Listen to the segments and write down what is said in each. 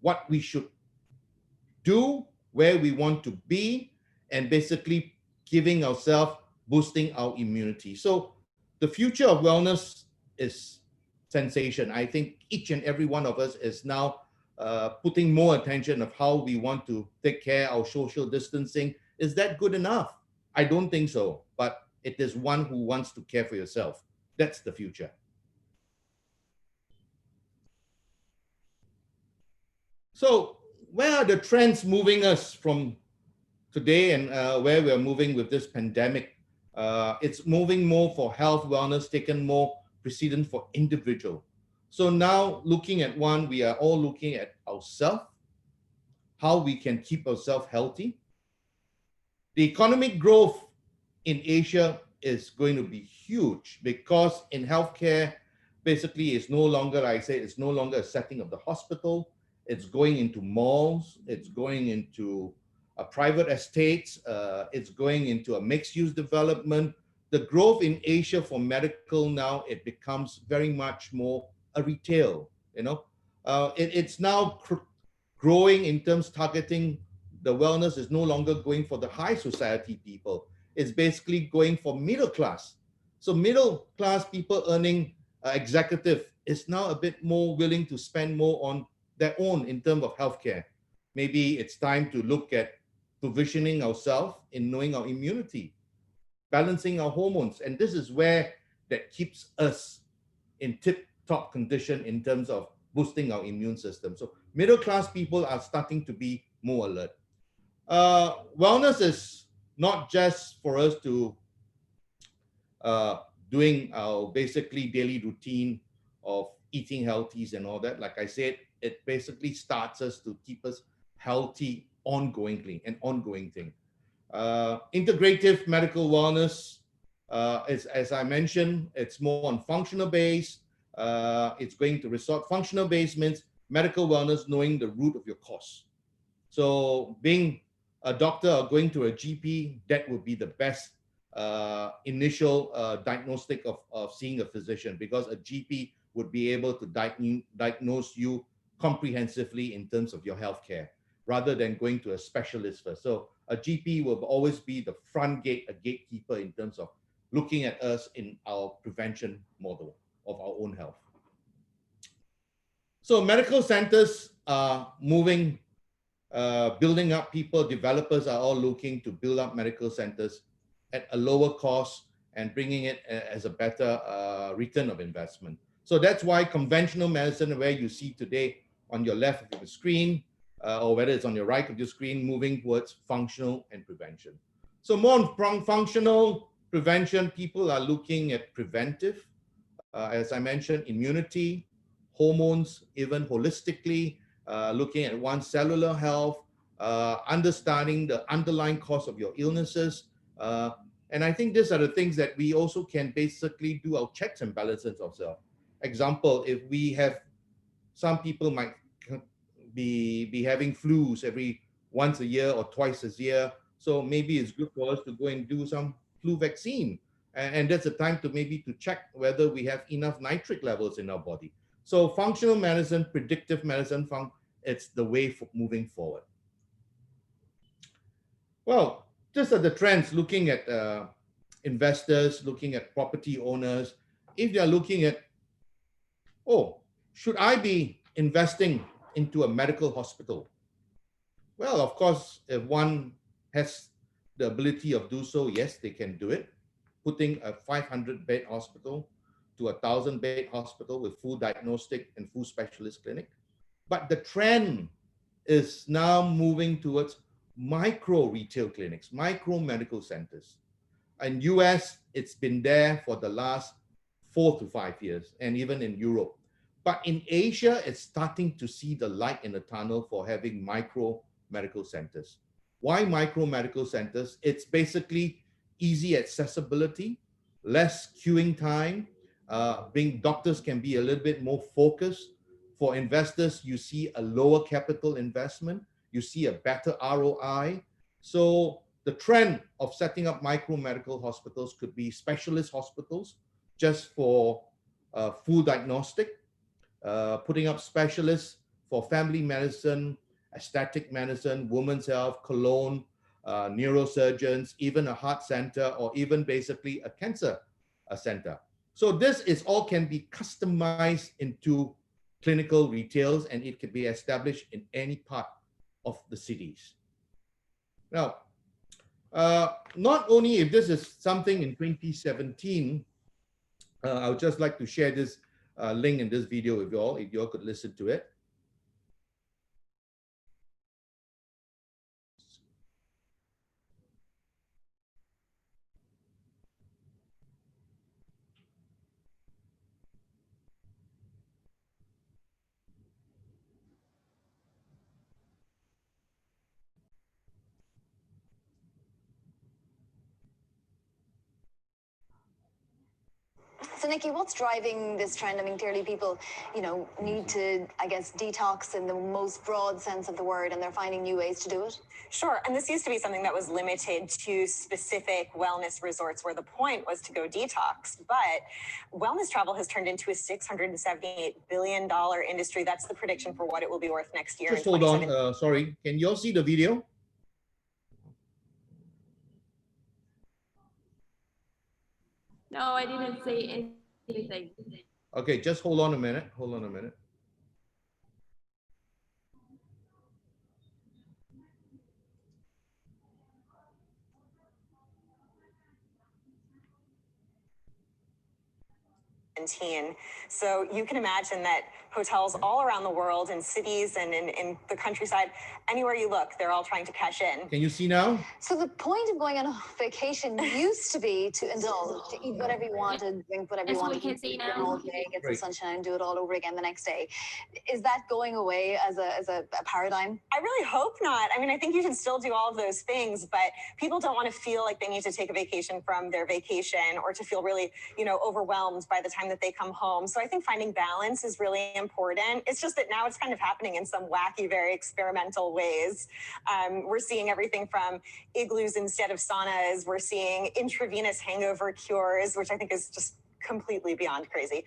what we should do, where we want to be, and basically giving ourselves, boosting our immunity. So the future of wellness is sensation. I think each and every one of us is now putting more attention of how we want to take care of our social distancing. Is that good enough? I don't think so, but it is one who wants to care for yourself. That's the future. So where are the trends moving us from today, and where we're moving with this pandemic? It's moving more for health, wellness, taken more precedence for individual. So now looking at one, we are all looking at ourselves, how we can keep ourselves healthy. The economic growth in Asia is going to be huge because in healthcare, basically it's no longer, like I say, it's no longer a setting of the hospital. It's going into malls, it's going into private estates, it's going into a mixed-use development. The growth in Asia for medical now, it becomes very much more a retail, you know. It's now growing in terms targeting the wellness is no longer going for the high society people. It's basically going for middle class. So middle class people earning executive is now a bit more willing to spend more on their own in terms of healthcare. Maybe it's time to look at provisioning ourselves in knowing our immunity, balancing our hormones. And this is where that keeps us in tip-top condition in terms of boosting our immune system. So middle class people are starting to be more alert. Wellness is not just for us to doing our basically daily routine of eating healthies and all that. Like I said, it basically starts us to keep us healthy ongoingly, an ongoing thing. Integrative medical wellness is, as I mentioned, it's more on functional base. It's going to resort functional base means medical wellness, knowing the root of your cause. So being a doctor or going to a GP, that would be the best initial diagnostic of seeing a physician, because a GP would be able to diagnose you comprehensively in terms of your healthcare, rather than going to a specialist first. So a GP will always be the front gate, a gatekeeper in terms of looking at us in our prevention model of our own health. So medical centers are moving, building up people, developers are all looking to build up medical centers at a lower cost and bringing it as a better return of investment. So that's why conventional medicine, where you see today on your left of the screen, or whether it's on your right of your screen, moving towards functional and prevention. So more on functional prevention, people are looking at preventive, as I mentioned, immunity, hormones, even holistically, looking at one's cellular health, understanding the underlying cause of your illnesses. And I think these are the things that we also can basically do our checks and balances ourselves. Example, if we have, some people might be having flus every once a year or twice a year. So maybe it's good for us to go and do some flu vaccine. And that's a time to maybe to check whether we have enough nitric levels in our body. So functional medicine, predictive medicine, it's the way for moving forward. Well, these are the trends looking at investors, looking at property owners. If they're looking at, oh, should I be investing into a medical hospital? Well, of course, if one has the ability of do so, yes, they can do it. Putting a 500-bed hospital to a 1,000-bed hospital with full diagnostic and full specialist clinic. But the trend is now moving towards micro retail clinics, micro medical centers. In US, it's been there for the last 4 to 5 years, and even in Europe. But in Asia, it's starting to see the light in the tunnel for having micro medical centers. Why micro medical centers? It's basically easy accessibility, less queuing time, being doctors can be a little bit more focused. For investors, you see a lower capital investment, you see a better ROI. So the trend of setting up micro medical hospitals could be specialist hospitals just for full diagnostic, putting up specialists for family medicine, aesthetic medicine, women's health, cologne, neurosurgeons, even a heart center, or even basically a cancer center. So this is all can be customized into clinical retails, and it can be established in any part of the cities. Now, not only if this is something in 2017, I would just like to share this link in this video with you all, if you all could listen to it. So, Nikki, what's driving this trend? I mean, clearly people, need to, I guess, detox in the most broad sense of the word, and they're finding new ways to do it. Sure. And this used to be something that was limited to specific wellness resorts where the point was to go detox. But wellness travel has turned into a $678 billion industry. That's the prediction for what it will be worth next year. Just hold on. Sorry. Can you all see the video? No, I didn't say anything. Okay, just hold on a minute. Hold on a minute. So you can imagine that hotels all around the world, in cities and in the countryside, anywhere you look, they're all trying to cash in. Can you see now? So the point of going on a vacation used to be to indulge, to eat whatever you wanted, drink whatever you wanted, we can see now. all day, get some sunshine, do it all over again the next day. Is that going away as a paradigm? I really hope not. I mean, I think you should still do all of those things, but people don't want to feel like they need to take a vacation from their vacation, or to feel really, overwhelmed by the time that they come home. So I think finding balance is really important. It's just that now it's kind of happening in some wacky, very experimental ways. We're seeing everything from igloos instead of saunas. We're seeing intravenous hangover cures, which I think is just completely beyond crazy.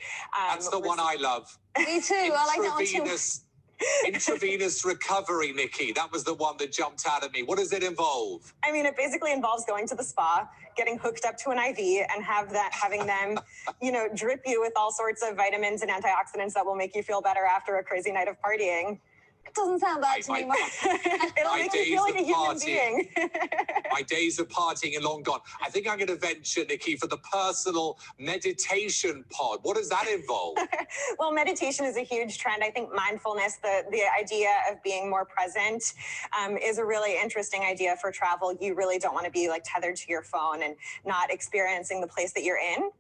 That's the one I love. Me too. I like that one too. Intravenous recovery, Nikki. That was the one that jumped out at me. What does it involve? I mean, it basically involves going to the spa, getting hooked up to an IV, and having them, drip you with all sorts of vitamins and antioxidants that will make you feel better after a crazy night of partying. It doesn't sound bad to me. It'll make you feel like a human being. My days of partying are long gone. I think I'm going to venture, Nikki, for the personal meditation pod. What does that involve? Well, meditation is a huge trend. I think mindfulness, the idea of being more present, is a really interesting idea for travel. You really don't want to be tethered to your phone and not experiencing the place that you're in.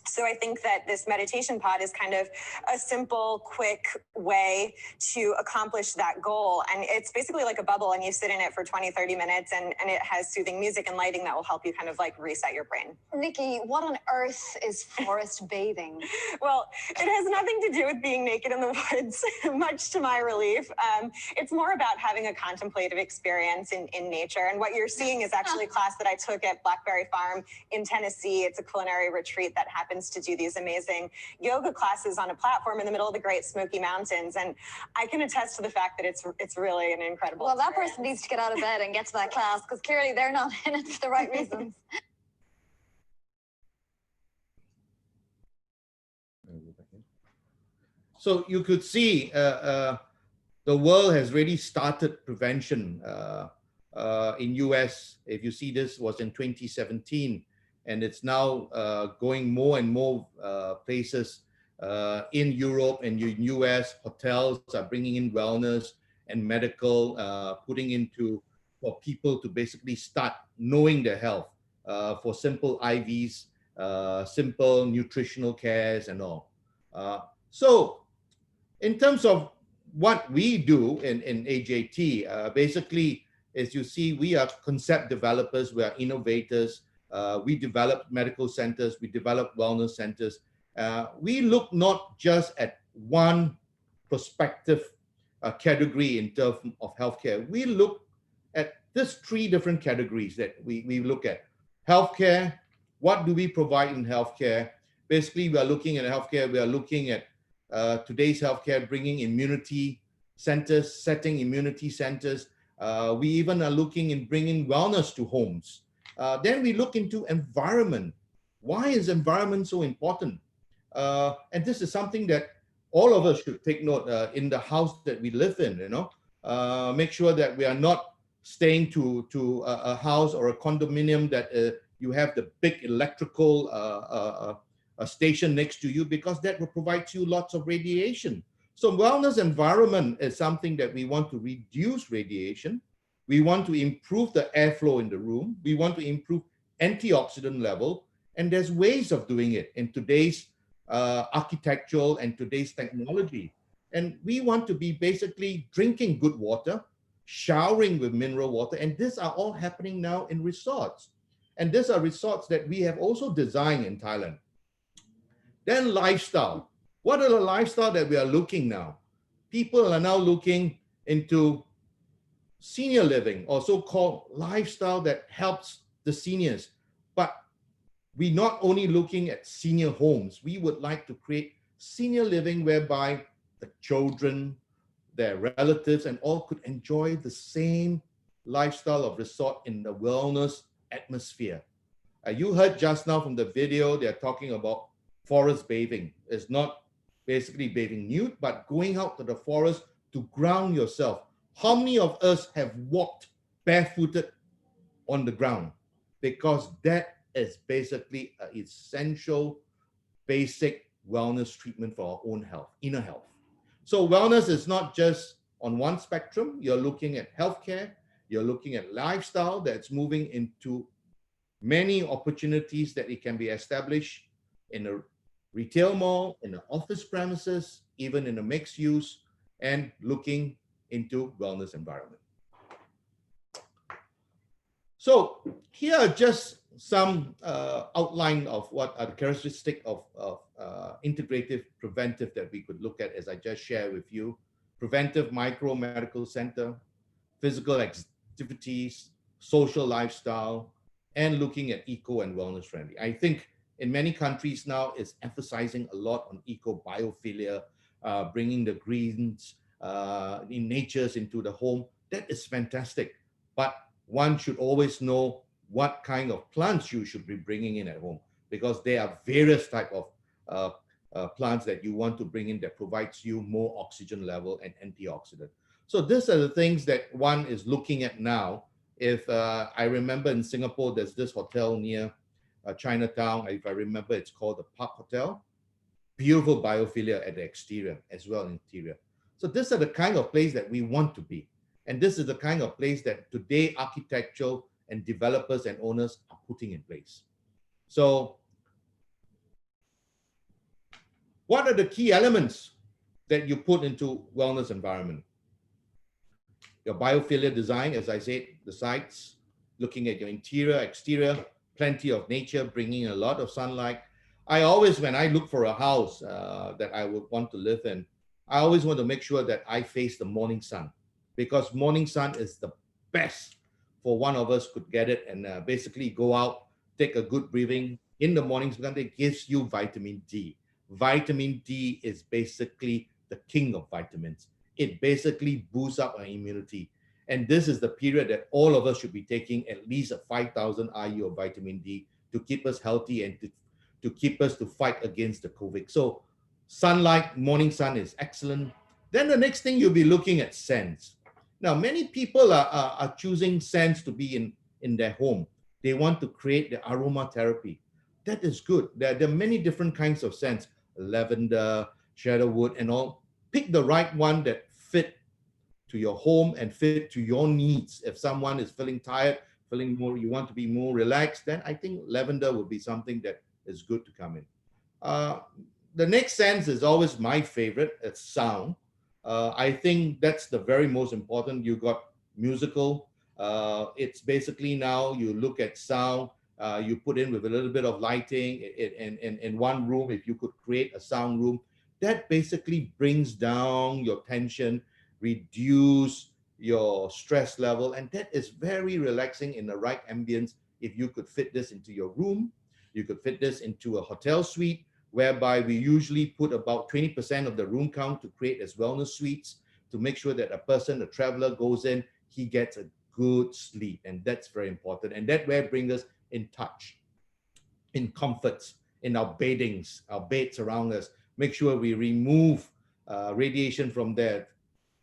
So I think that this meditation pod is kind of a simple, quick way to accomplish that goal. And it's basically like a bubble, and you sit in it for 20, 30 minutes, and it has soothing music and lighting that will help you kind of reset your brain. Nikki, what on earth is forest bathing? Well, it has nothing to do with being naked in the woods, much to my relief. It's more about having a contemplative experience in nature. And what you're seeing is actually a class that I took at Blackberry Farm in Tennessee. It's a culinary retreat that happens to do these amazing yoga classes on a platform in the middle of the Great Smoky Mountains. And I can attest to the fact that it's really an incredible Well, experience. That person needs to get out of bed and get to that class, because clearly they're not in it for the right reasons. So you could see the world has really started prevention. In US, if you see, this was in 2017, and it's now going more and more places in Europe and in US. Hotels are bringing in wellness and medical, putting into for people to basically start knowing their health for simple IVs, simple nutritional cares and all. So in terms of what we do in AJT, basically, as you see, we are concept developers, we are innovators. We develop medical centers, we develop wellness centers. We look not just at one perspective category in terms of healthcare. We look at these three different categories that we look at. Healthcare, what do we provide in healthcare? Basically, we are looking at healthcare, we are looking at today's healthcare, bringing immunity, centers, setting immunity centers. We even are looking in bringing wellness to homes. Then we look into environment. Why is environment so important? And this is something that all of us should take note in the house that we live in, make sure that we are not staying to a house or a condominium that you have the big electrical a station next to you, because that will provide you lots of radiation. So wellness environment is something that we want to reduce radiation. We want to improve the airflow in the room. We want to improve antioxidant level. And there's ways of doing it in today's architectural and today's technology. And we want to be basically drinking good water, showering with mineral water. And these are all happening now in resorts. And these are resorts that we have also designed in Thailand. Then lifestyle. What are the lifestyle that we are looking now? People are now looking into senior living, or so-called lifestyle that helps the seniors. But we're not only looking at senior homes. We would like to create senior living whereby the children, their relatives, and all could enjoy the same lifestyle of resort in the wellness atmosphere. You heard just now from the video, they're talking about forest bathing. It's not basically bathing nude, but going out to the forest to ground yourself. How many of us have walked barefooted on the ground? Because that is basically an essential, basic wellness treatment for our own health, inner health. So wellness is not just on one spectrum. You're looking at healthcare, you're looking at lifestyle that's moving into many opportunities that it can be established in a retail mall, in an office premises, even in a mixed use, and looking into wellness environment. So here are just some outline of what are the characteristics of integrative preventive that we could look at, as I just shared with you. Preventive micro medical center, physical activities, social lifestyle, and looking at eco and wellness friendly. I think in many countries now is emphasizing a lot on eco biophilia, bringing the greens in natures into the home. That is fantastic. But one should always know what kind of plants you should be bringing in at home, because there are various type of plants that you want to bring in that provides you more oxygen level and antioxidant. So these are the things that one is looking at now. If I remember in Singapore, there's this hotel near Chinatown. If I remember, it's called the Park Hotel. Beautiful biophilia at the exterior as well as interior. So these are the kind of place that we want to be. And this is the kind of place that today architectural and developers and owners are putting in place. So what are the key elements that you put into wellness environment? Your biophilia design, as I said, the sites, looking at your interior, exterior, plenty of nature, bringing a lot of sunlight. I always, when I look for a house that I would want to live in, I always want to make sure that I face the morning sun, because morning sun is the best for one of us could get it and basically go out, take a good breathing in the mornings, because it gives you vitamin D. Vitamin D is basically the king of vitamins. It basically boosts up our immunity. And this is the period that all of us should be taking at least a 5,000 IU of vitamin D to keep us healthy and to keep us to fight against the COVID. So sunlight, morning sun is excellent. Then the next thing you'll be looking at scents. Now, many people are choosing scents to be in their home. They want to create the aromatherapy. That is good. There are many different kinds of scents, lavender, cedarwood, and all. Pick the right one that fit to your home and fit to your needs. If someone is feeling tired, feeling more, you want to be more relaxed, then I think lavender would be something that is good to come in. The next sense is always my favorite. It's sound. I think that's the very most important. You got musical. It's basically now you look at sound, you put in with a little bit of lighting in one room. If you could create a sound room, that basically brings down your tension, reduce your stress level, and that is very relaxing in the right ambience. If you could fit this into your room, you could fit this into a hotel suite, whereby we usually put about 20% of the room count to create as wellness suites. to make sure that a traveler goes in, he gets a good sleep. And that's very important. And that way brings us in touch, in comforts, in our beddings, our beds around us. Make sure we remove radiation from there.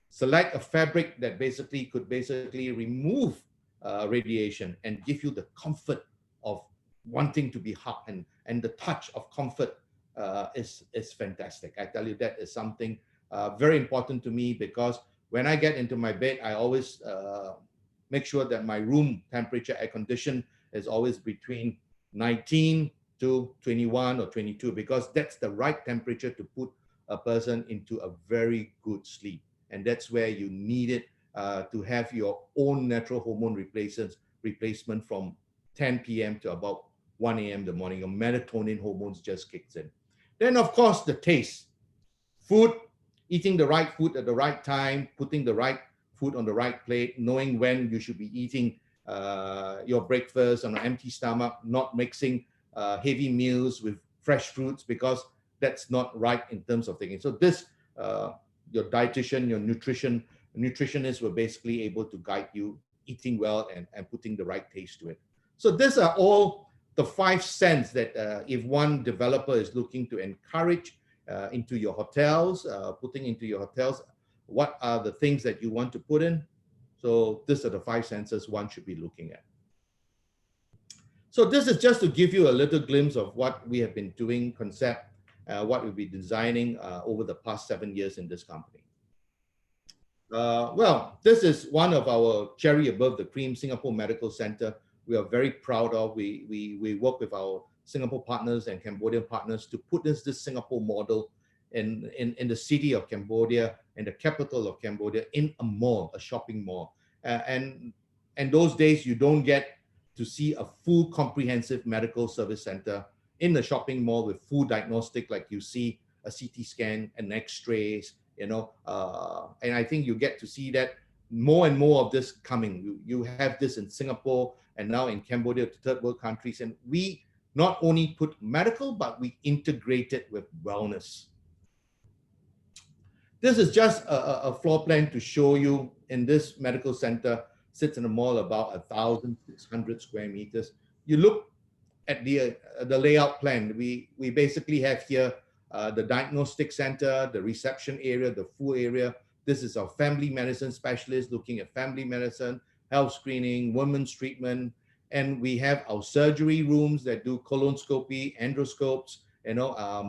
Select a fabric that could remove radiation and give you the comfort of wanting to be hugged, and the touch of comfort is fantastic. I tell you, that is something very important to me, because when I get into my bed, I always make sure that my room temperature, air condition, is always between 19 to 21 or 22, because that's the right temperature to put a person into a very good sleep. And that's where you need it to have your own natural hormone replacement from 10 p.m. to about 1 a.m. in the morning. Your melatonin hormones just kicks in. Then, of course, the taste. Food, eating the right food at the right time, putting the right food on the right plate, knowing when you should be eating your breakfast on an empty stomach, not mixing heavy meals with fresh fruits, because that's not right in terms of thinking. So this, your dietitian, your nutritionist were basically able to guide you eating well and putting the right taste to it. So these are all the 5 cents that if one developer is looking to encourage into your hotels, putting into your hotels, what are the things that you want to put in? So these are the 5 senses one should be looking at. So this is just to give you a little glimpse of what we have been doing, concept, what we'll be designing over the past 7 years in this company. Well, this is one of our cherry above the cream, Singapore Medical Center. We are very proud of. We work with our Singapore partners and Cambodian partners to put this Singapore model in the city of Cambodia, in the capital of Cambodia, in a mall, a shopping mall. And those days, you don't get to see a full comprehensive medical service center in the shopping mall with full diagnostic, like you see a CT scan and X-rays, and I think you get to see that more and more of this coming. You have this in Singapore and now in Cambodia, third world countries. And we not only put medical, but we integrate it with wellness. This is just a floor plan to show you. In this medical center, sits in a mall about 1,600 square meters. You look at the layout plan. We basically have here the diagnostic center, the reception area, the food area. This is our family medicine specialist looking at family medicine, health screening, women's treatment. And we have our surgery rooms that do colonoscopy, endoscopes,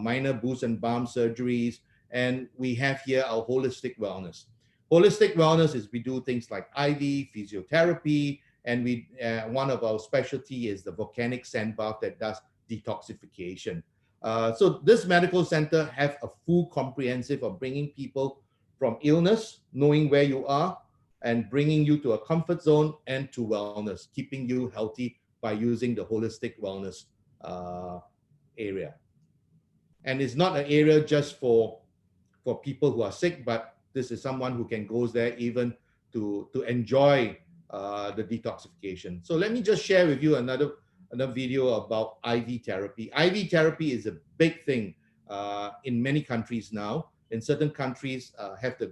minor boost and balm surgeries. And we have here our holistic wellness. Holistic wellness is we do things like IV, physiotherapy, and we one of our specialty is the volcanic sand bath that does detoxification. So this medical center have a full comprehensive of bringing people from illness, knowing where you are, and bringing you to a comfort zone and to wellness, keeping you healthy by using the holistic wellness area. And it's not an area just for people who are sick, but this is someone who can go there even to enjoy the detoxification. So let me just share with you another video about IV therapy. IV therapy is a big thing in many countries now. In certain countries have the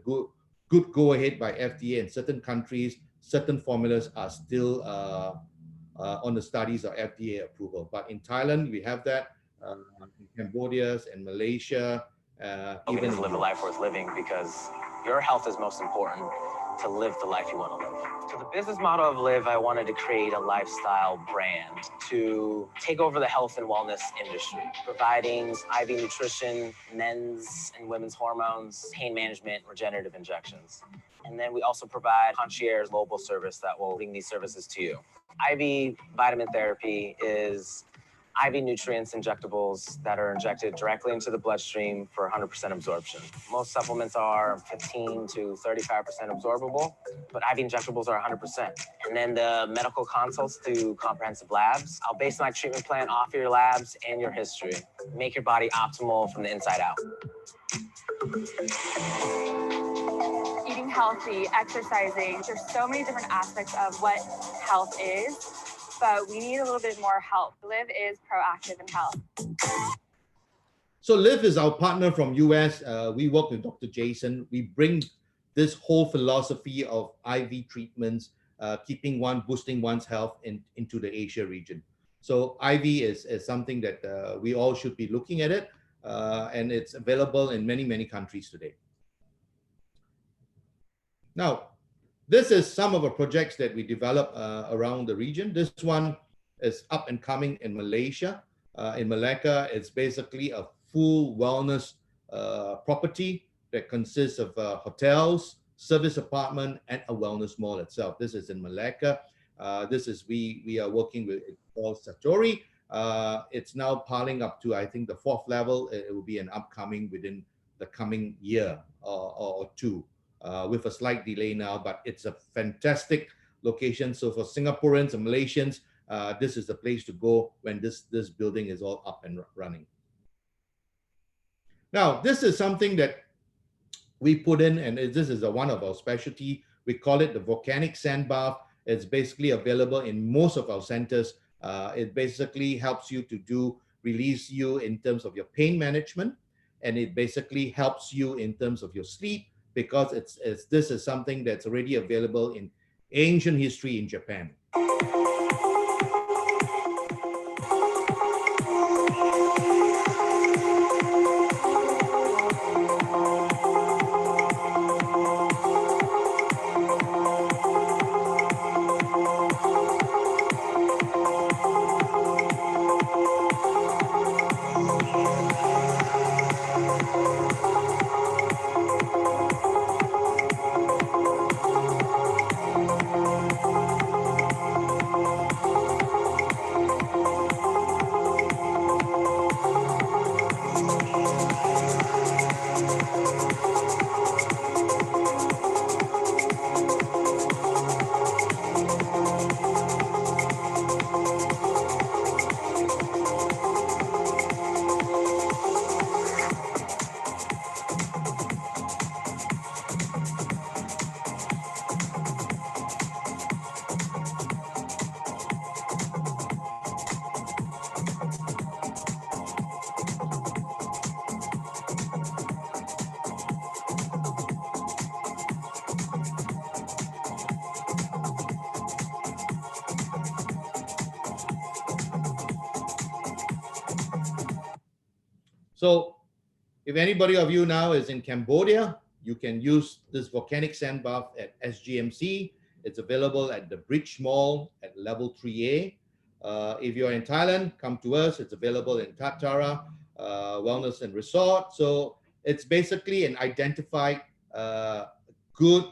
good go ahead by FDA. In certain countries, certain formulas are still on the studies of FDA approval. But in Thailand, we have that. In Cambodia and Malaysia, even to live a life worth living, because your health is most important to live the life you want to live. So the business model of Live, I wanted to create a lifestyle brand to take over the health and wellness industry, providing IV nutrition, men's and women's hormones, pain management, regenerative injections. And then we also provide concierge mobile service that will bring these services to you. IV vitamin therapy is IV nutrients injectables that are injected directly into the bloodstream for 100% absorption. Most supplements are 15 to 35% absorbable, but IV injectables are 100%. And then the medical consults through comprehensive labs. I'll base my treatment plan off your labs and your history. Make your body optimal from the inside out. Eating healthy, exercising, there's so many different aspects of what health is, but we need a little bit more help. Live is proactive in health. So Liv is our partner from US. We work with Dr. Jason. We bring this whole philosophy of IV treatments, boosting one's health into the Asia region. So IV is something that we all should be looking at it, and it's available in many, many countries today. Now, this is some of the projects that we develop around the region. This one is up and coming in Malaysia. In Malacca, it's basically a full wellness property that consists of hotels, service apartment, and a wellness mall itself. This is in Malacca. We are working with, it's called Satori. It's now piling up to, I think, the 4th level. It will be an upcoming within the coming year or two, with a slight delay now, but it's a fantastic location. So for Singaporeans and Malaysians, this is the place to go when this building is all up and running. Now, this is something that we put in, and this is one of our specialty. We call it the volcanic sand bath. It's basically available in most of our centers. It basically helps you to release you in terms of your pain management, and it basically helps you in terms of your sleep, because this is something that's already available in ancient history in Japan. So if anybody of you now is in Cambodia, you can use this volcanic sand bath at SGMC. It's available at the Bridge Mall at level 3A. If you're in Thailand, come to us. It's available in Tatara Wellness and Resort. So it's basically an identified good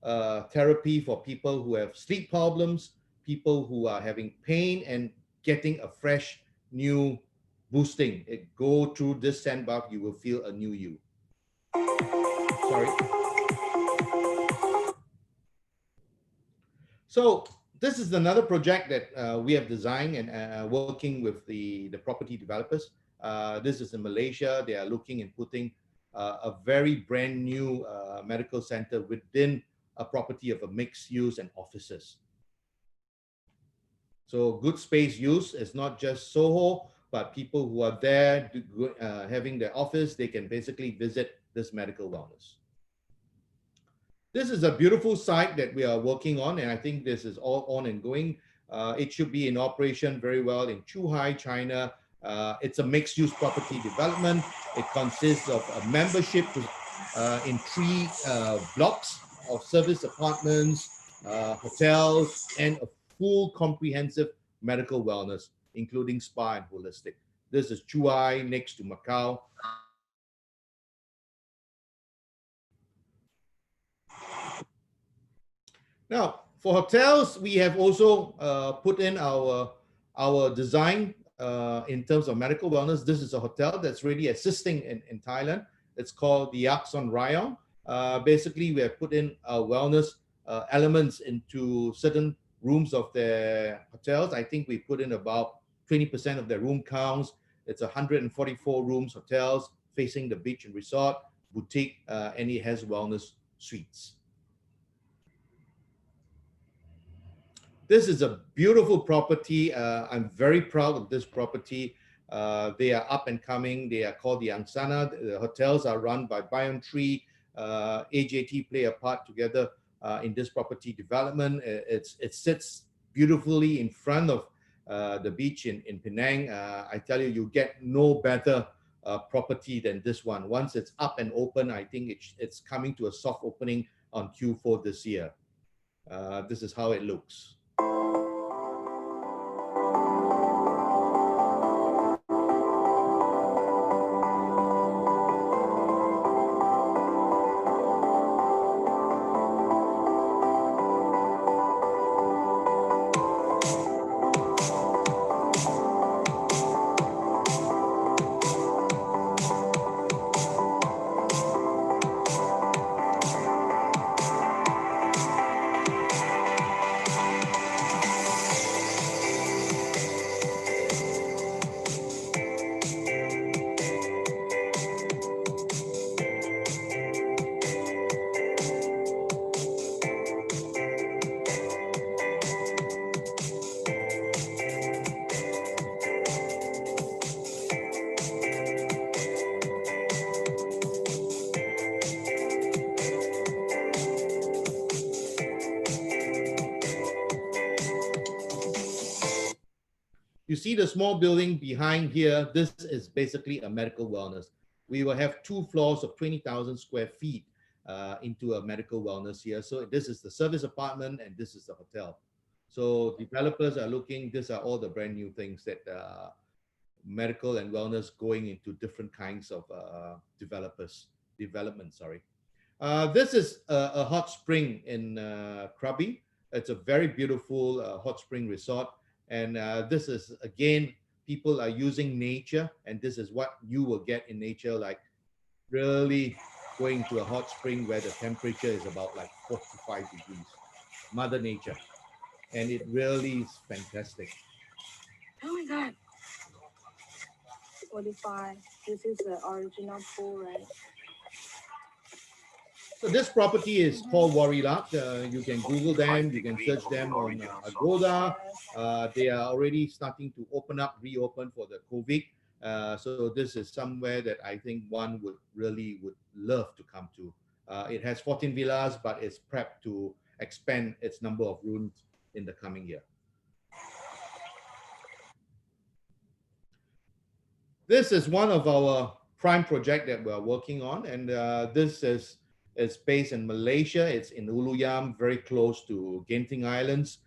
therapy for people who have sleep problems, people who are having pain, and getting a fresh new boosting. Go through this sand bath, you will feel a new you. Sorry. So this is another project that we have designed and working with the property developers. This is in Malaysia. They are looking and putting a very brand new medical center within a property of a mixed use and offices. So good space use is not just Soho, but people who are there having their office, they can basically visit this medical wellness. This is a beautiful site that we are working on, and I think this is all on and going. It should be in operation very well in Zhuhai, China. It's a mixed-use property development. It consists of a membership in 3 blocks of service apartments, hotels, and a full comprehensive medical wellness, including spa and holistic. This is Zhuhai, next to Macau. Now, for hotels, we have also put in our design in terms of medical wellness. This is a hotel that's really assisting in Thailand. It's called the Yakson Rayong. Basically, we have put in wellness elements into certain rooms of their hotels. I think we put in about 20% of their room counts. It's 144 rooms hotels facing the beach and resort, boutique, and it has wellness suites. This is a beautiful property. I'm very proud of this property. They are up and coming. They are called the Angsana. The hotels are run by Bion Tree. AJT play a part together in this property development. It sits beautifully in front of the beach in Penang. I tell you, you get no better property than this one. Once it's up and open, I think it's coming to a soft opening on Q4 this year. This is how it looks. You see the small building behind here, this is basically a medical wellness. We will have 2 floors of 20,000 square feet into a medical wellness here. So this is the service apartment and this is the hotel. So developers are looking, these are all the brand new things that medical and wellness going into different kinds of development, sorry. This is a hot spring in Krabi. It's a very beautiful hot spring resort. And this is, again, people are using nature, and this is what you will get in nature, like really going to a hot spring where the temperature is about like 45 degrees, Mother Nature. And it really is fantastic. Oh my God. 45. This is the original pool, right? So this property is called Warilat. You can Google them, you can search them on Agoda. They are already starting to reopen for the COVID. So this is somewhere that I think one would love to come to. It has 14 villas, but it's prepped to expand its number of rooms in the coming year. This is one of our prime project that we're working on, and this is based in Malaysia. It's in Uluyam, very close to Genting Islands.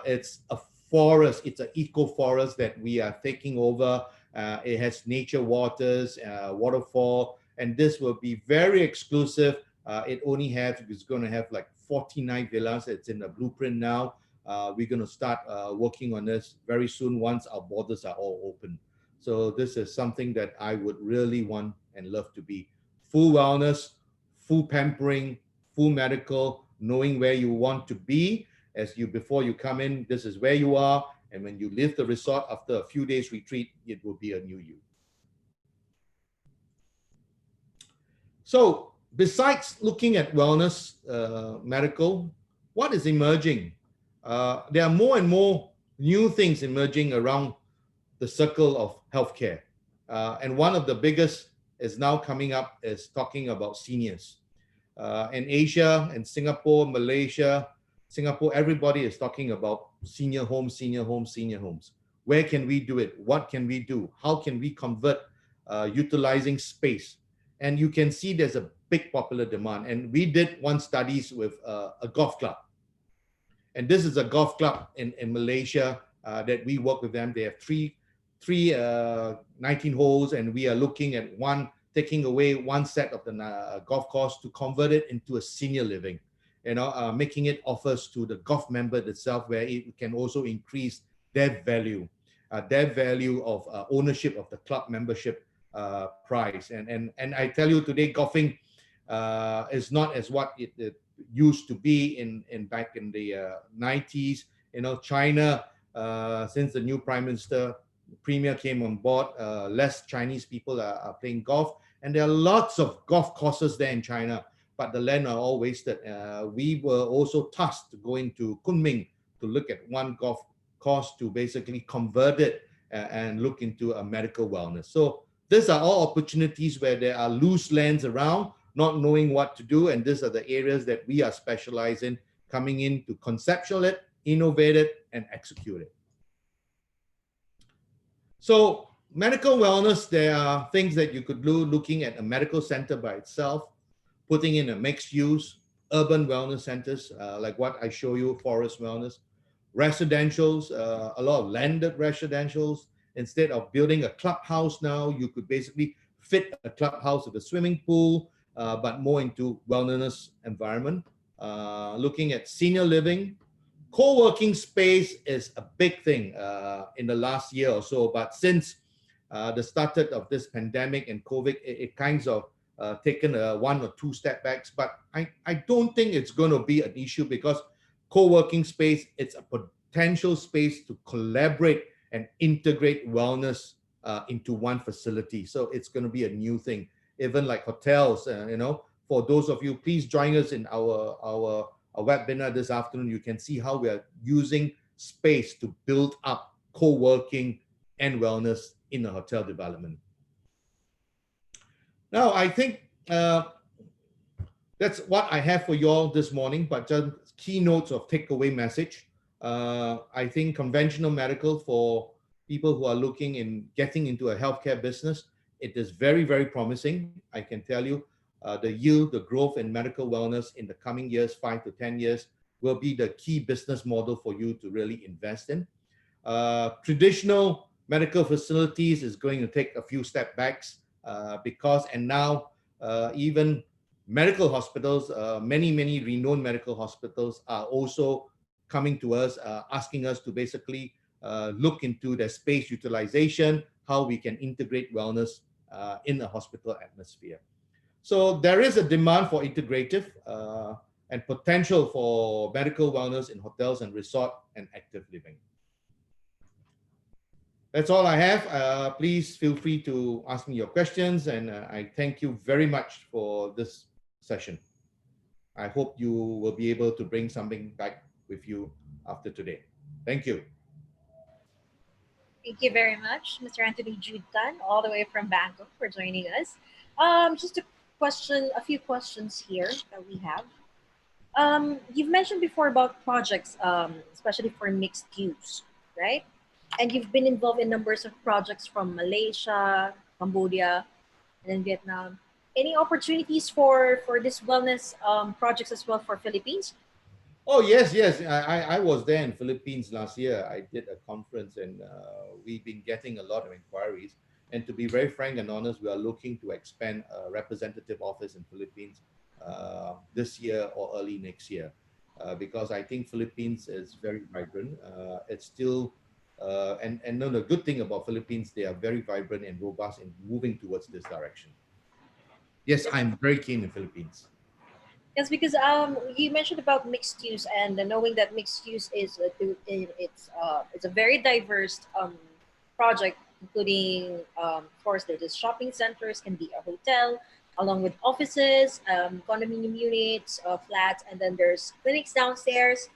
It's a forest, it's an eco-forest that we are taking over. It has nature waters, waterfall, and this will be very exclusive. It's going to have like 49 villas. It's in the blueprint now. We're going to start working on this very soon once our borders are all open. So this is something that I would really want and love to be. Full wellness, full pampering, full medical, knowing where you want to be before you come in, this is where you are. And when you leave the resort after a few days retreat, it will be a new you. So besides looking at wellness, medical, what is emerging? There are more and more new things emerging around the circle of healthcare. And one of the biggest is now coming up is talking about seniors. In Asia and Singapore, Malaysia, Singapore, everybody is talking about senior homes, senior homes, senior homes. Where can we do it? What can we do? How can we convert utilizing space? And you can see there's a big popular demand. And we did one studies with a golf club. And this is a golf club in Malaysia that we work with them. They have three 19 holes, and we are looking at taking away one set of the golf course to convert it into a senior living, making it offers to the golf member itself, where it can also increase their value of ownership of the club membership price. And I tell you today, golfing is not as what it used to be back in the 90s. China, since the new premier came on board, less Chinese people are playing golf, and there are lots of golf courses there in China, but the land are all wasted. We were also tasked to go into Kunming to look at one golf course to basically convert it and look into a medical wellness. So these are all opportunities where there are loose lands around. not knowing what to do. And these are the areas that we are specialized in, coming in to conceptual it, innovate it, and execute it. So medical wellness, there are things that you could do looking at a medical center by itself, putting in a mixed use, urban wellness centers, like what I show you, Forest Wellness, residentials, a lot of landed residentials. Instead of building a clubhouse now, you could basically fit a clubhouse with a swimming pool, but more into wellness environment. Looking at senior living, co-working space is a big thing in the last year or so, but since the start of this pandemic and COVID, it kinds of taken a 1 or 2 step backs, but I don't think it's going to be an issue, because co-working space, it's a potential space to collaborate and integrate wellness into one facility. So it's going to be a new thing. Even like hotels, for those of you, please join us in our webinar this afternoon. You can see how we are using space to build up co-working and wellness in a hotel development. Now, I think that's what I have for you all this morning, but just keynotes of takeaway message. I think conventional medical, for people who are looking in getting into a healthcare business, it is very, very promising. I can tell you the yield, the growth in medical wellness in the coming years, 5 to 10 years, will be the key business model for you to really invest in. Traditional medical facilities is going to take a few step backs because now even medical hospitals, many renowned medical hospitals are also coming to us, asking us to basically look into their space utilization, how we can integrate wellness in a hospital atmosphere. So there is a demand for integrative and potential for medical wellness in hotels and resort and active living. That's all I have. Please feel free to ask me your questions, and I thank you very much for this session. I hope you will be able to bring something back with you after today. Thank you. Thank you very much, Mr. Anthony Jude Tan, all the way from Bangkok, for joining us. Just a few questions here that we have. You've mentioned before about projects, especially for mixed use, right? And you've been involved in numbers of projects from Malaysia, Cambodia, and then Vietnam. Any opportunities for this wellness projects as well for Philippines? Oh, yes. I was there in Philippines last year. I did a conference, and we've been getting a lot of inquiries. And to be very frank and honest, we are looking to expand a representative office in Philippines this year or early next year, because I think Philippines is very vibrant. It's still, the good thing about Philippines, they are very vibrant and robust in moving towards this direction. Yes, I'm very keen in Philippines. Yes, because you mentioned about mixed use, and knowing that mixed use is it's a very diverse project, including of course there's shopping centers, can be a hotel, along with offices, condominium units, flats, and then there's clinics downstairs.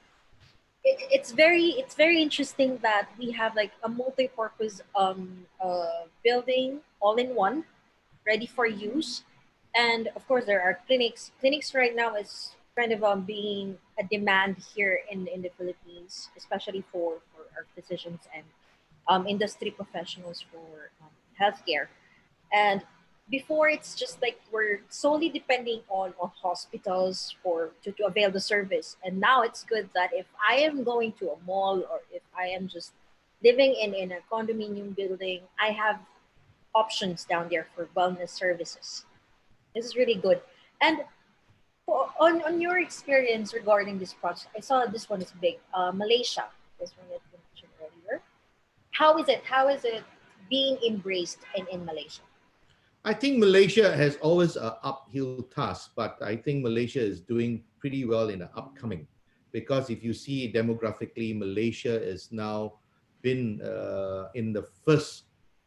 It's very interesting that we have like a multi-purpose building all in one, ready for use. And of course, there are clinics. Clinics right now is kind of being a demand here in the Philippines, especially for our physicians and industry professionals for healthcare. And before, it's just like we're solely depending on hospitals to avail the service. And now it's good that if I am going to a mall, or if I am just living in a condominium building, I have options down there for wellness services. This is really good. And on your experience regarding this project, I saw this one is big. Malaysia, this one that you mentioned earlier. How is it being embraced in Malaysia? I think Malaysia has always an uphill task, but I think Malaysia is doing pretty well in the upcoming, because if you see demographically, Malaysia is now been in the first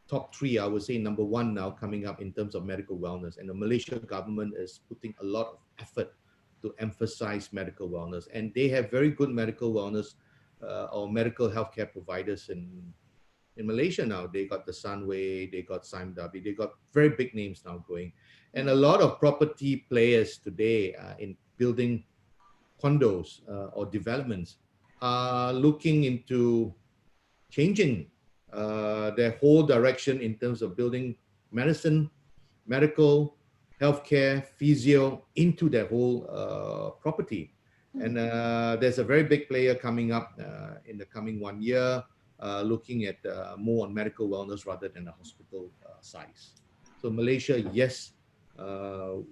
top 3, I would say number 1 now coming up in terms of medical wellness. And the Malaysian government is putting a lot of effort to emphasize medical wellness. And they have very good medical wellness or medical healthcare providers in in Malaysia now. They got the Sunway, they got Sime Darby, they got very big names now going. And a lot of property players today in building condos or developments are looking into changing their whole direction in terms of building medicine, medical, healthcare, physio into their whole property. And there's a very big player coming up in the coming 1 year, looking at more on medical wellness rather than a hospital size. So Malaysia, yes,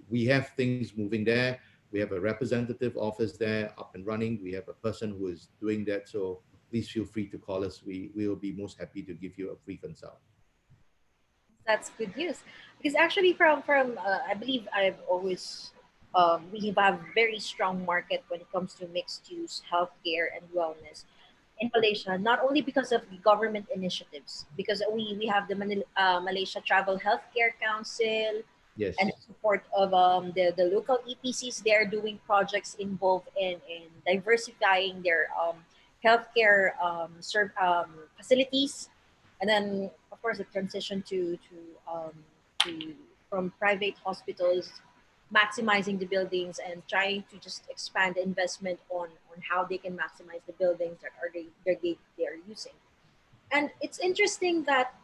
we have things moving there. We have a representative office there up and running. We have a person who is doing that. So please feel free to call us. We will be most happy to give you a free consult. That's good news, because actually from I believe I've always we have a very strong market when it comes to mixed use healthcare and wellness in Malaysia, not only because of the government initiatives, because we have the Malaysia Travel Healthcare Council, Yes. and support of the local EPCs. They're doing projects involved in diversifying their healthcare facilities, and then of course the transition to from private hospitals, maximizing the buildings and trying to just expand the investment on how they can maximize the buildings that they're using. And it's interesting that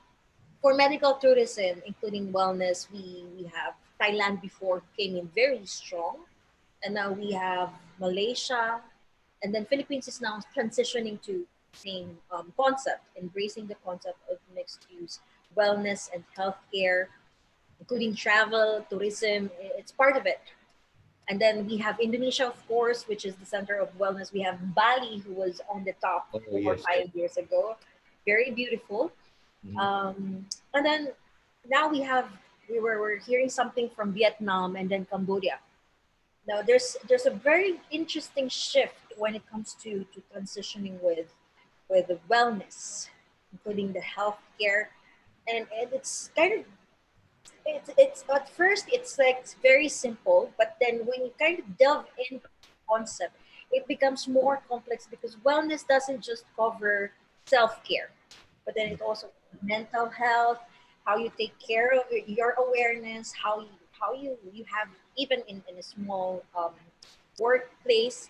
for medical tourism, including wellness, we have Thailand before came in very strong, and now we have Malaysia, and then Philippines is now transitioning to same concept, embracing the concept of mixed use wellness and healthcare, including travel, tourism. It's part of it. And then we have Indonesia, of course, which is the center of wellness. We have Bali, who was on the top Oh, 5 years ago. Very beautiful. And then now we're hearing something from Vietnam and then Cambodia. Now there's a very interesting shift when it comes to transitioning with the wellness, including the healthcare, and it's kind of it's at first it's like very simple, but then when you kind of delve into the concept, it becomes more complex because wellness doesn't just cover self-care, but then it also mental health, how you take care of your awareness, how you have even in a small workplace,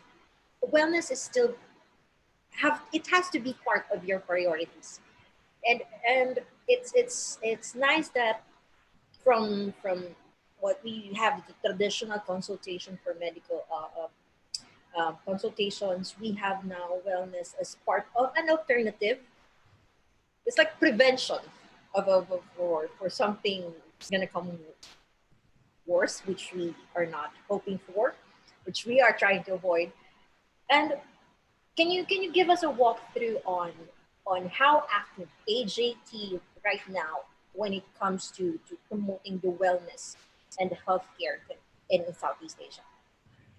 wellness is still it has to be part of your priorities, and it's nice that from what we have the traditional consultation for medical consultations, we have now wellness as part of an alternative. It's like prevention for something gonna come worse, which we are not hoping for, which we are trying to avoid. And can you give us a walkthrough on how active AJT right now when it comes to promoting the wellness and the healthcare in Southeast Asia?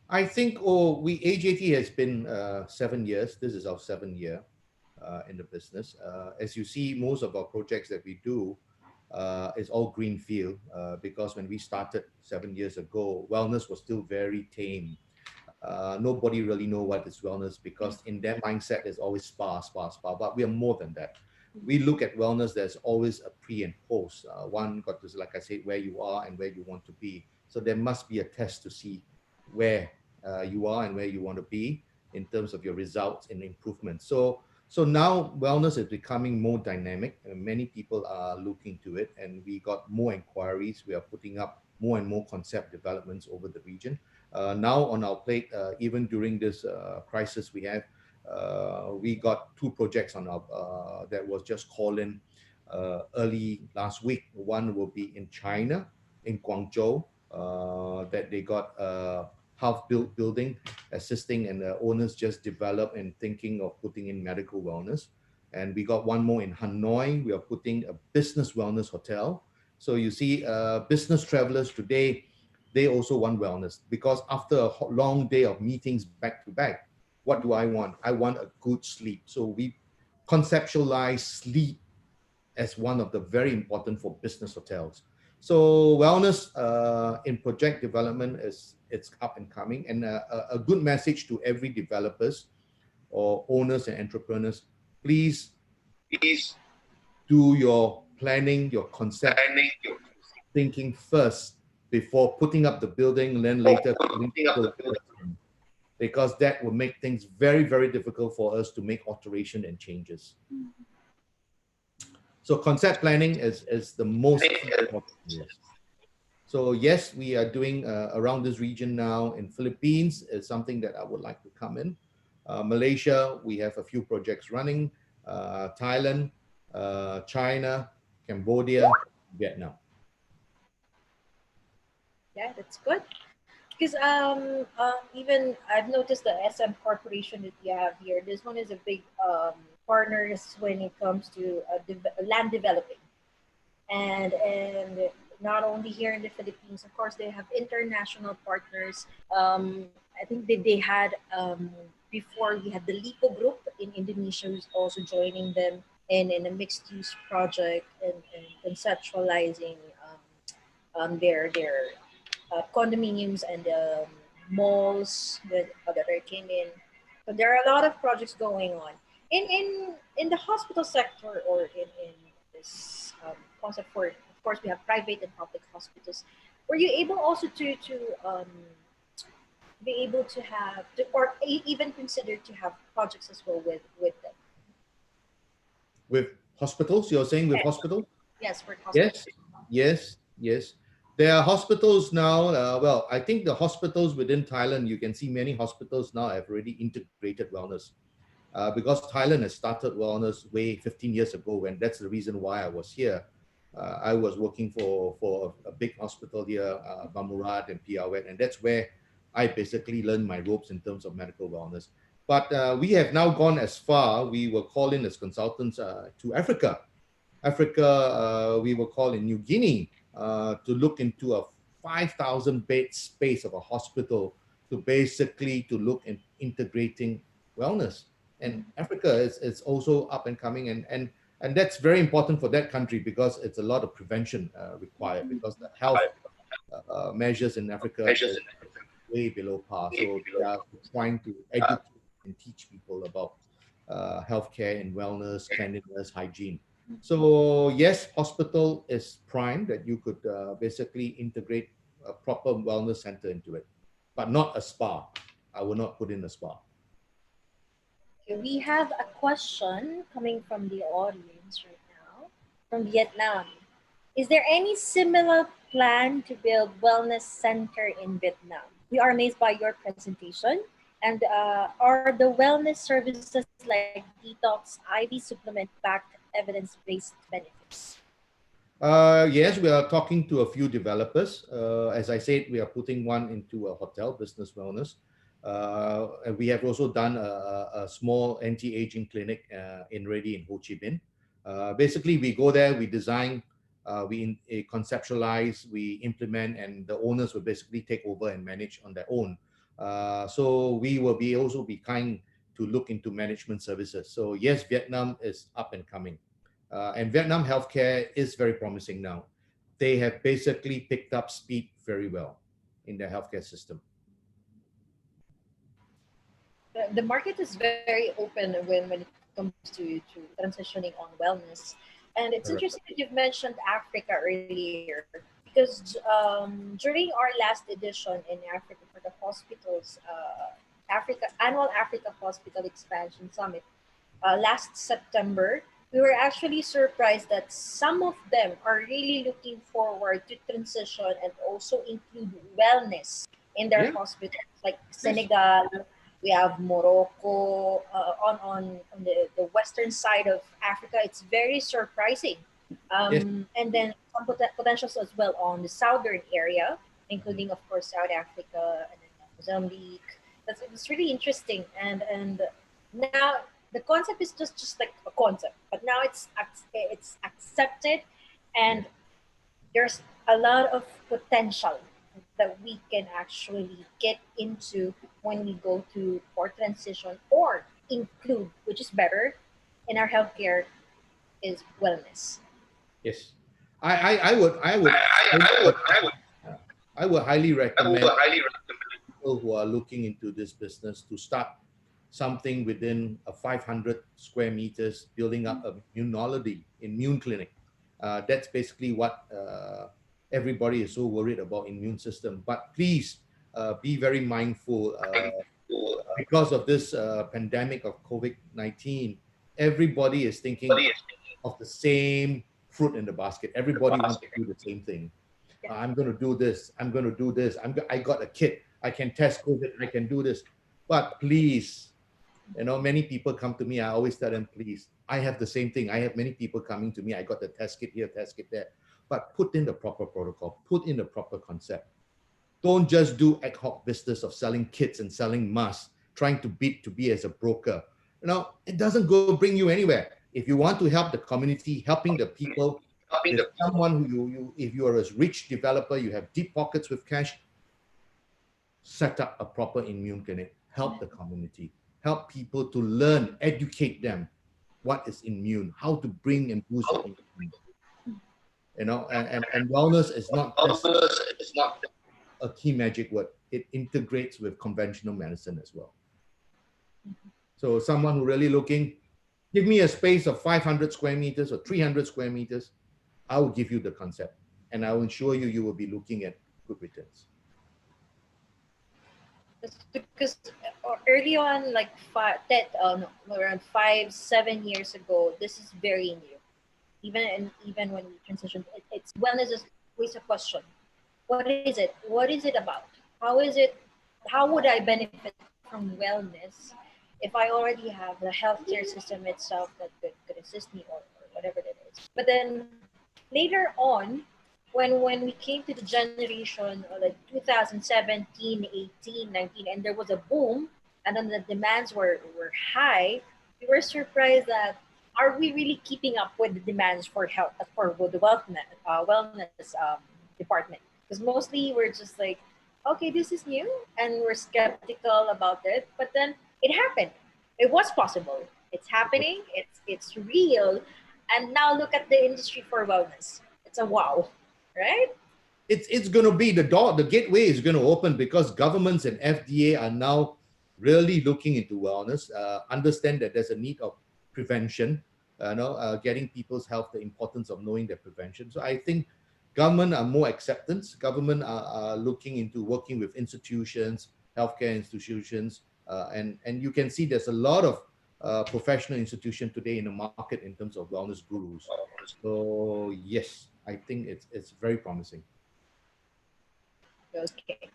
I think AJT has been 7 years. This is our 7th year in the business. As you see, most of our projects that we do is all greenfield because when we started 7 years ago, wellness was still very tame. Nobody really know what is wellness because in their mindset there's always spa, but we are more than that. We look at wellness, there's always a pre and post. One got to, like I said, where you are and where you want to be. So there must be a test to see where you are and where you want to be in terms of your results and improvement. So now wellness is becoming more dynamic and many people are looking to it, and we got more inquiries. We are putting up more and more concept developments over the region. Now on our plate, even during this crisis we got 2 projects on our that was just called in early last week. One will be in China, in Guangzhou, that they got half-built building, assisting, and the owners just developed and thinking of putting in medical wellness. And we got one more in Hanoi. We are putting a business wellness hotel. So you see, business travelers today, they also want wellness because after a long day of meetings back to back, what do I want? I want a good sleep. So we conceptualize sleep as one of the very important for business hotels. So wellness in project development it's up and coming, and a good message to every developers or owners and entrepreneurs, please do your planning, your concept thinking first before putting up the building and then later putting up the building, because that will make things very, very difficult for us to make alteration and changes. So concept planning is the most important. So yes, we are doing around this region now. In Philippines is something that I would like to come in. Malaysia, we have a few projects running. Thailand, China, Cambodia, Vietnam. Yeah, that's good. Because even I've noticed the SM Corporation that you have here. This one is a big partners when it comes to land developing, and not only here in the Philippines, of course, they have international partners. I think that they had before we had the Lipo Group in Indonesia, who's also joining them in a mixed use project and conceptualizing their condominiums and malls that came in. So there are a lot of projects going on in the hospital sector, or in this concept for, of course, we have private and public hospitals. Were you able also to be able to have or even consider to have projects as well with them? With hospitals, you're saying with hospitals? Yes, for hospitals. Yes. There are hospitals now. Well, I think the hospitals within Thailand, you can see many hospitals now have already integrated wellness. Because Thailand has started wellness way 15 years ago, and that's the reason why I was here. I was working for a big hospital here, Bumrungrad and Piawet, and that's where I basically learned my ropes in terms of medical wellness. But we have now gone as far. We were called in as consultants to Africa. We were called in New Guinea to look into a 5,000 bed space of a hospital to basically to look in integrating wellness. And Africa is also up and coming, and that's very important for that country because it's a lot of prevention required, because the health measures in Africa is way below par. So they are trying to educate and teach people about healthcare and wellness, cleanliness, hygiene. So yes, hospital is prime that you could basically integrate a proper wellness center into it, but not a spa. I will not put in a spa. We have a question coming from the audience right now from Vietnam. Is there any similar plan to build wellness center in Vietnam? We are amazed by your presentation. And are the wellness services like detox, IV supplement backed evidence-based benefits? Yes, we are talking to a few developers. As I said, we are putting one into a hotel, business wellness. And we have also done a small anti-aging clinic already in Ho Chi Minh. Basically, we go there, we design, we conceptualize, we implement, and the owners will basically take over and manage on their own. So we will also be kind to look into management services. So yes, Vietnam is up and coming. And Vietnam healthcare is very promising now. They have basically picked up speed very well in their healthcare system. The market is very open when it comes to transitioning on wellness. And it's interesting that you've mentioned Africa earlier, because during our last edition in Africa for the hospitals, annual Africa Hospital Expansion Summit, last September, we were actually surprised that some of them are really looking forward to transition and also include wellness in their hospitals, like Senegal. We have Morocco on the western side of Africa. It's very surprising. And then some potentials as well on the southern area, including, of course, South Africa and then Mozambique. It's really interesting. And now the concept is just like a concept, but now it's accepted, and there's a lot of potential that we can actually get into when we go to for transition or include, which is better in our healthcare, is wellness. Yes, I would highly recommend people who are looking into this business to start something within a 500 square meters, building up a immunology, immune clinic. That's basically what everybody is so worried about, immune system. But please be very mindful because of this pandemic of COVID-19. Everybody is thinking of the same fruit in the basket. Everybody wants to do the same thing. I'm going to do this. I'm going to do this. I got a kit. I can test COVID. I can do this. But please, many people come to me. I always tell them, please, I have the same thing. I have many people coming to me. I got the test kit here, test kit there. But put in the proper protocol. Put in the proper concept. Don't just do ad hoc business of selling kits and selling masks, trying to be as a broker. It doesn't bring you anywhere. If you want to help the community, helping the people, if someone who if you are a rich developer, you have deep pockets with cash, set up a proper immune clinic, help the community, help people to learn, educate them what is immune, how to bring and boost the immune. And wellness is not a key magic word. It integrates with conventional medicine as well. So someone who really looking, give me a space of 500 square meters or 300 square meters, I will give you the concept, and I will ensure you will be looking at good returns. Because early on, like around 5-7 years ago, this is very new. Even when we transitioned, it's wellness is always a question. What is it? What is it about? How is it? How would I benefit from wellness if I already have the healthcare system itself that could assist me or whatever it is? But then later on, when we came to the generation like 2017, 18, 19, and there was a boom, and then the demands were high, we were surprised that are we really keeping up with the demands for health, for the wellness department? Because mostly we're just like, okay, this is new, and we're skeptical about it. But then it happened. It was possible. It's happening. It's real. And now look at the industry for wellness. It's a wow, right? It's going to be the gateway is going to open because governments and FDA are now really looking into wellness, understand that there's a need of prevention, getting people's health, the importance of knowing their prevention. So I think government are more acceptance. Government are looking into working with institutions, healthcare institutions, and you can see there's a lot of professional institution today in the market in terms of wellness gurus. So yes, I think it's very promising. Okay.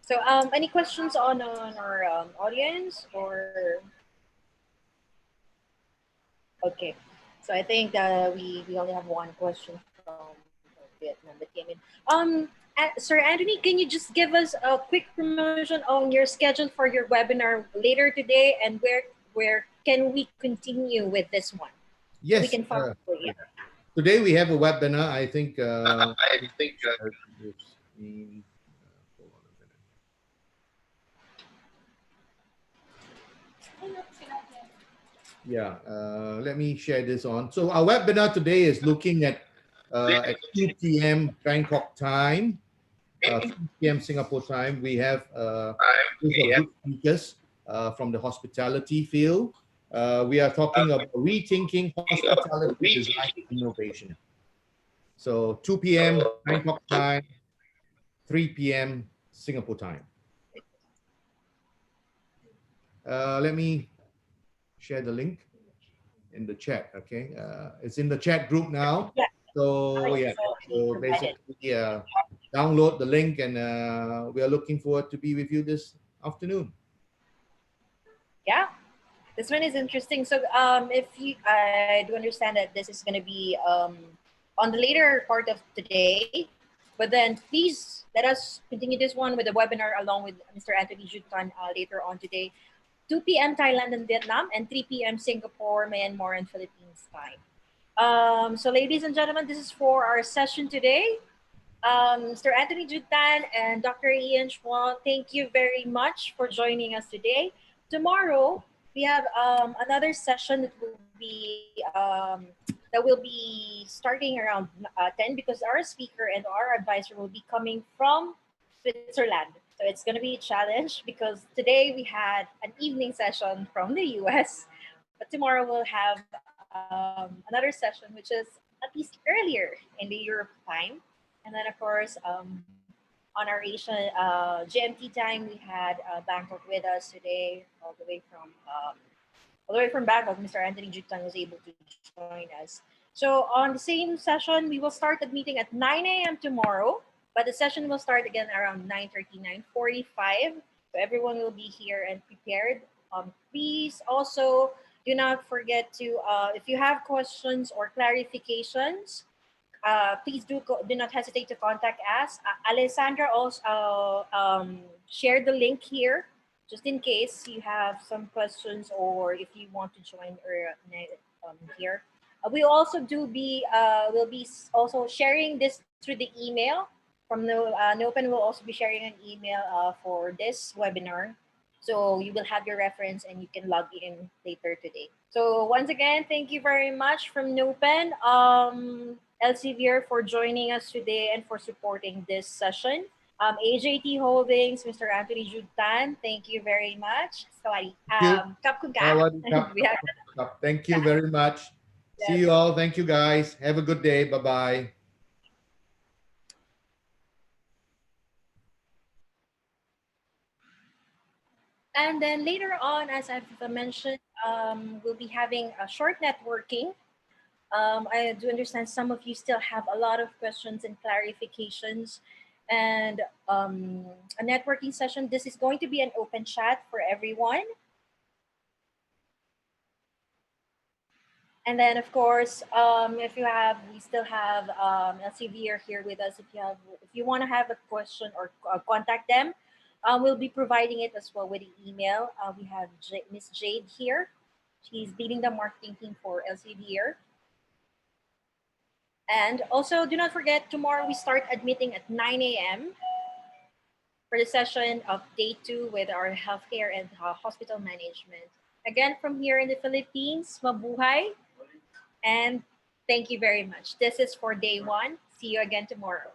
So any questions on our audience or? Okay. So I think we only have one question from Vietnam that came in. Sir Anthony, can you just give us a quick promotion on your schedule for your webinar later today, and where can we continue with this one? Yes. We can follow. Today we have a webinar. I think. Yeah, let me share this on. So our webinar today is looking at 2 p.m. Bangkok time, 3 p.m. Singapore time. We have good speakers from the hospitality field. We are talking about rethinking hospitality design innovation. So 2 p.m. Bangkok time, 3 p.m. Singapore time. Let me share the link in the chat. Okay, it's in the chat group now. Yeah. So yeah, so basically download the link, and we are looking forward to be with you this afternoon. Yeah, this one is interesting. So I do understand that this is going to be on the later part of today, but then please let us continue this one with the webinar along with Mr. Anthony Jutan later on today. 2 p.m. Thailand and Vietnam, and 3 p.m. Singapore, Myanmar, and Philippines time. So ladies and gentlemen, this is for our session today. Mr. Anthony Jutan and Dr. Ian Chua, thank you very much for joining us today. Tomorrow, we have another session that will be starting around 10, because our speaker and our advisor will be coming from Switzerland. So it's going to be a challenge because today we had an evening session from the US, but tomorrow we'll have another session which is at least earlier in the Europe time. And then, of course, on our Asian GMT time, we had Bangkok with us today, all the way from Bangkok. Mr. Anthony Jutan was able to join us. So on the same session, we will start the meeting at 9 a.m. tomorrow, but the session will start again around 9:30, 9:45. So everyone will be here and prepared. Please also do not forget to, if you have questions or clarifications, please do not hesitate to contact us. Alessandra also shared the link here, just in case you have some questions or if you want to join here. We also will be also sharing this through the email from Nopen will also be sharing an email for this webinar. So you will have your reference and you can log in later today. So once again, thank you very much from Nopen, Elsevier, for joining us today and for supporting this session. AJT Holdings, Mr. Anthony Jutan, thank you very much. Sorry. Thank you very much. Yes. See you all. Thank you, guys. Have a good day. Bye-bye. And then later on, as I've mentioned, we'll be having a short networking. I do understand some of you still have a lot of questions and clarifications, and a networking session. This is going to be an open chat for everyone. And then, of course, we still have Elsevier here with us. If you want to have a question or contact them, we'll be providing it as well with the email. We have Miss Jade here. She's leading the marketing team for Elsevier. And also, do not forget, tomorrow we start admitting at 9 a.m. for the session of day 2 with our healthcare and hospital management. Again, from here in the Philippines, mabuhay. And thank you very much. This is for day 1. See you again tomorrow.